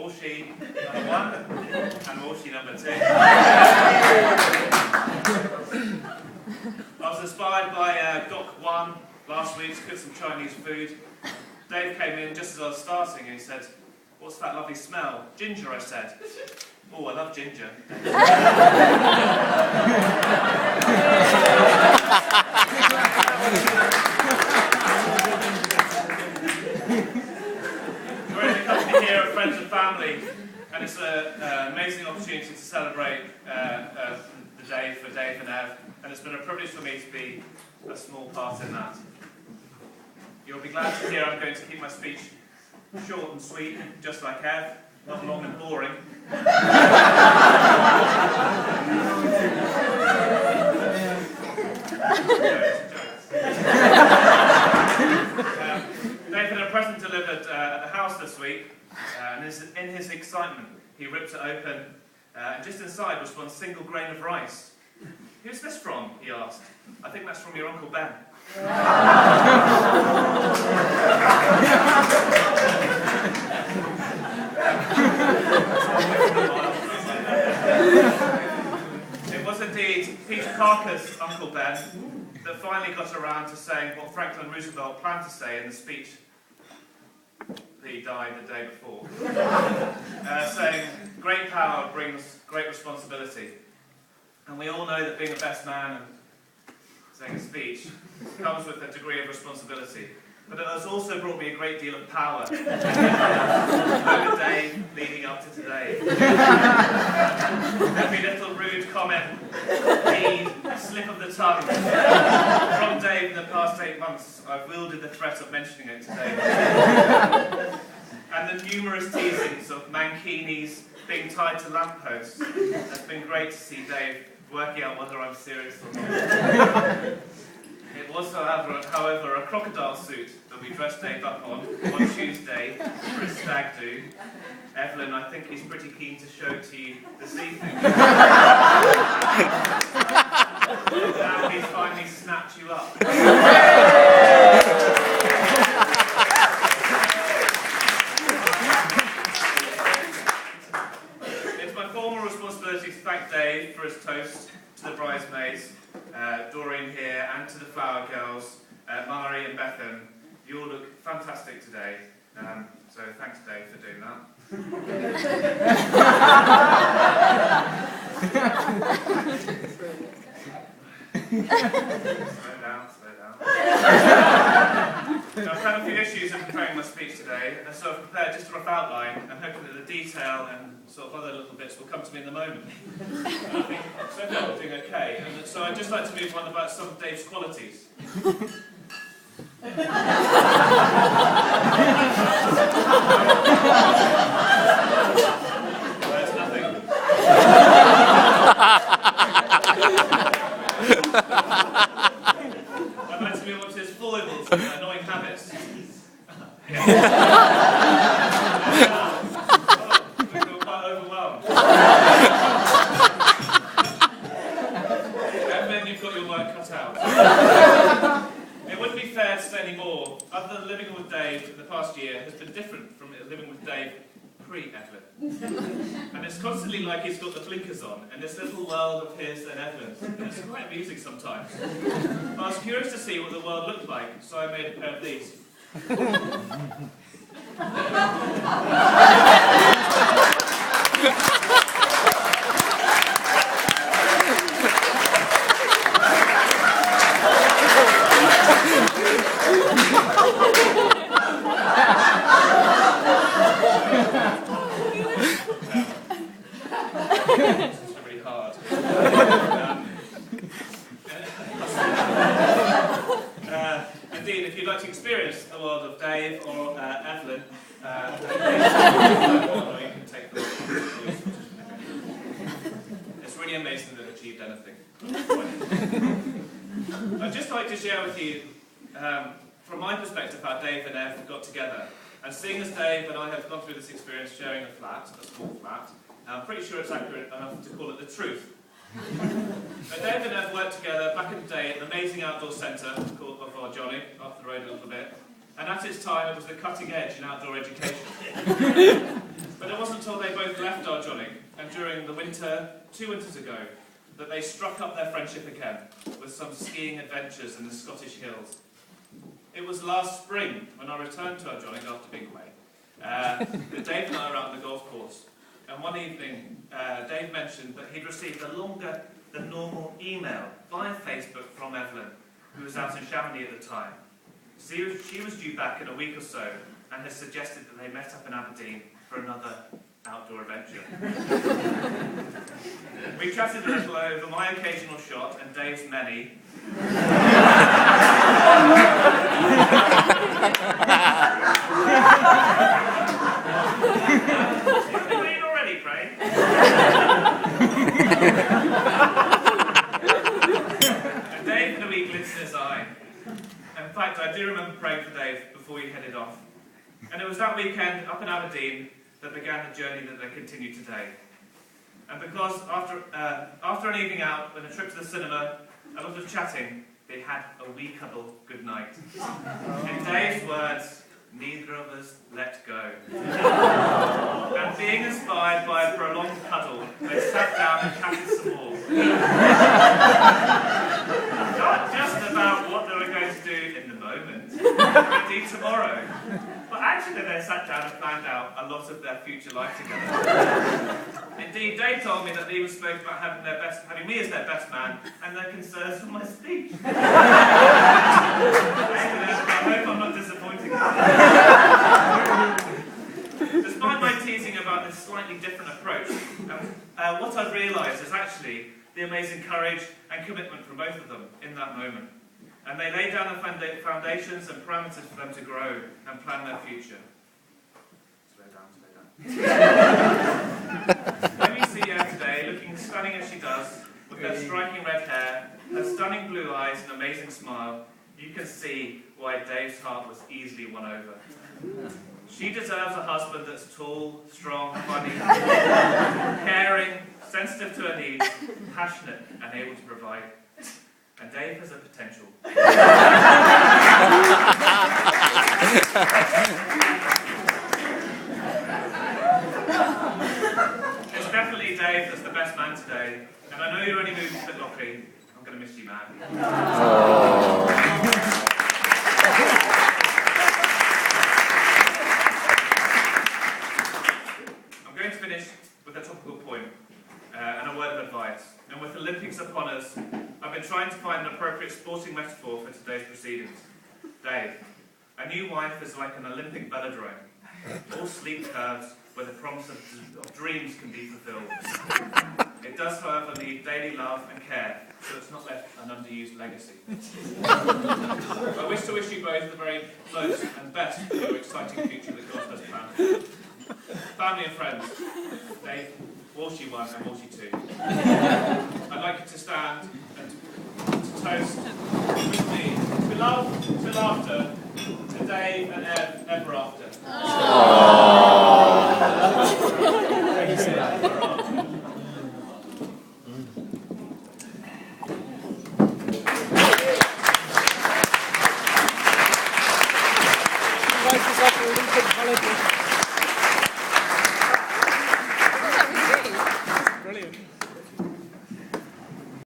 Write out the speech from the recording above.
Walshy number 1 and Walshy number 2. I was inspired by Doc 1 last week to cook some Chinese food. Dave came in just as I was starting and he said, "What's that lovely smell?" "Ginger," I said. "Oh, I love ginger." We're in the company here of friends and family, and it's an amazing opportunity to celebrate the day for Dave and Ev, and it's been a privilege for me to be a small part in that. You'll be glad to hear I'm going to keep my speech short and sweet, just like Ev, not long and boring. Dave had a present delivered at the house this week, and in his excitement, he ripped it open, and just inside was one single grain of rice. "Who's this from?" he asked. "I think that's from your Uncle Ben." It was indeed Peter Carker's Uncle Ben that finally got around to saying what Franklin Roosevelt planned to say in the speech that he died the day before, saying, "Great power brings great responsibility." And we all know that being a best man and saying a speech comes with a degree of responsibility. But it has also brought me a great deal of power over the day leading up to today. Every little rude comment, deed, slip of the tongue from Dave in the past 8 months, I've wielded the threat of mentioning it today. And the numerous teasings of mankinis being tied to lampposts has been great to see Dave working out whether I'm serious or not. It was, however, a crocodile suit that we dressed Dave up on Tuesday for his stag do. Evelyn, I think he's pretty keen to show to you this evening. Now he's finally snapped you up. It's my formal responsibility to thank Dave for his toast to the bridesmaids, Doreen here, and to the flower girls, Mari and Bethan. You all look fantastic today, so thanks Dave for doing that. Slow down. Now, I've had a few issues in preparing my speech today, and so I've prepared just a rough outline, and hoping that the detail and sort of other little bits will come to me in the moment. And I think so far we're doing okay, and so I'd just like to move on about some of Dave's qualities. There's nothing. I'd like to move on to his foibles and annoying habits. I feel quite overwhelmed. Evan, you've got your work cut out. It wouldn't be fair to say any more. Other than living with Dave in the past year has been different from living with Dave pre-Evelyn. And it's constantly like he's got the blinkers on, and this little world of his and Evelyn's. And it's quite amusing sometimes. I was curious to see what the world looked like, so I made a pair of these. This is really hard. Indeed, if you'd like to experience the world of Dave or Evelyn, you can take them. It's really amazing they've achieved anything. I'd just like to share with you, from my perspective, how Dave and Ev got together. And seeing as Dave and I have gone through this experience sharing a flat, a small flat, I'm pretty sure it's accurate enough to call it the truth. Dave and Ev worked together back in the day at an amazing outdoor centre called of Johnny, off the road a little bit. And at its time, it was the cutting edge in outdoor education. But it wasn't until they both left our Johnny, and during the winter, 2 winters ago, that they struck up their friendship again with some skiing adventures in the Scottish hills. It was last spring when I returned to our Johnny after being away. That Dave and I were out on the golf course, and one evening Dave mentioned that he'd received a longer than normal email via Facebook from Evelyn, who was out in Chamonix at the time. She was due back in a week or so, and has suggested that they met up in Aberdeen for another outdoor adventure. We chatted a little over my occasional shot and Dave's many. Clean already, pray? And Dave had a wee glitz in his eye. In fact, I do remember praying for Dave before he headed off. And it was that weekend up in Aberdeen that began the journey that they continue today. And because after an evening out and a trip to the cinema, a lot of chatting, they had a wee cuddle goodnight. In Dave's words, neither of us let go. And being inspired by a prolonged cuddle, they sat down and chatted some more. Not just about what they were going to do in the moment, or indeed tomorrow, but actually they sat down and planned out a lot of their future life together. Indeed, Dave told me that they even spoke about having me as their best man and their concerns for my speech. I hope I'm not disappointing them. Despite my teasing about this slightly different approach, what I've realised is actually the amazing courage and commitment from both of them in that moment. And they laid down the foundations and parameters for them to grow and plan their future. Slow down. When you see her today, looking stunning as she does, with her striking red hair, her stunning blue eyes and amazing smile, you can see why Dave's heart was easily won over. She deserves a husband that's tall, strong, funny, caring, sensitive to her needs, passionate and able to provide. And Dave has a potential. It's definitely Dave that's the best man today. And I know you're only moving to Pitlochry. I'm going to miss you, man. I'm going to finish with a topical point and a word of advice. And with Olympics upon us, I've been trying to find an appropriate sporting metaphor for today's proceedings. Dave, a new wife is like an Olympic velodrome, all sleek curves where the promise of dreams can be fulfilled. It does, however, need daily love and care, so it's not left an underused legacy. I wish to wish you both the very most and best for your exciting future that God has planned. Family and friends, Dave, Walshy 1 and Walshy 2. I'd like you to stand and to toast with me to love, to laughter, to Dave and ever after.